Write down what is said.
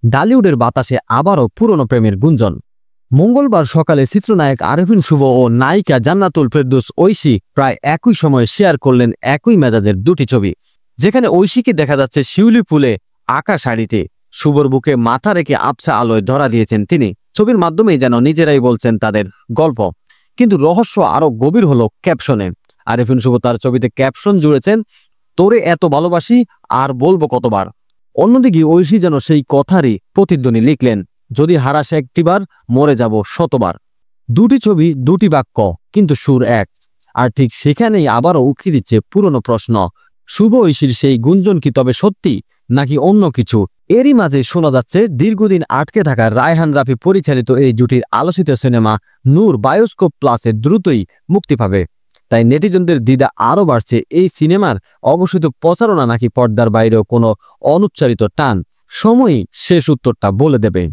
ডালিউডের বাতাসে আবারও পুরনো প্রেমের গুঞ্জন। মঙ্গলবার সকালে চিত্রনায়ক আরেফিন শুভ ও নায়িকা জান্নাতুল ফেরদৌস ঐশী প্রায় একই সময়ে শেয়ার করলেন একই মেজাজের দুটি ছবি, যেখানে ঐশীকে দেখা যাচ্ছে শিউলি ফুলে আঁকা শাড়িতে, শুভর বুকে মাথা রেখে আবছা আলোয় ধরা দিয়েছেন তিনি। ছবির মাধ্যমেই যেন নিজেরাই বলছেন তাদের গল্প। কিন্তু রহস্য আরো গভীর হলো ক্যাপশনে। আরেফিন শুভ তার ছবিতে ক্যাপশন জুড়েছেন, তোরে এত ভালোবাসি আর বলবো কতবার। অন্যদিকে ঐশী যেন সেই কথারই প্রতিধ্বনি লিখলেন, যদি হারাস একটিবার মরে যাব শতবার। দুটি ছবি দুটি বাক্য, কিন্তু সুর এক। আর ঠিক সেখানেই আবারও উকি দিচ্ছে পুরনো প্রশ্ন, শুভ ঐশীর সেই গুঞ্জন কি তবে সত্যি নাকি অন্য কিছু? এরই মাঝে শোনা যাচ্ছে দীর্ঘদিন আটকে থাকা রায়হান রাফি পরিচালিত এই জুটির আলোচিত সিনেমা নূর বায়োস্কোপ প্লাসে দ্রুতই মুক্তি পাবে। তাই নেটিজনদের দ্বিধা আরও বাড়ছে, এই সিনেমার অঘোষিত প্রচারণা নাকি পর্দার বাইরেও কোনো অনুচ্চারিত টান। সময়ই শেষ উত্তরটা বলে দেবে।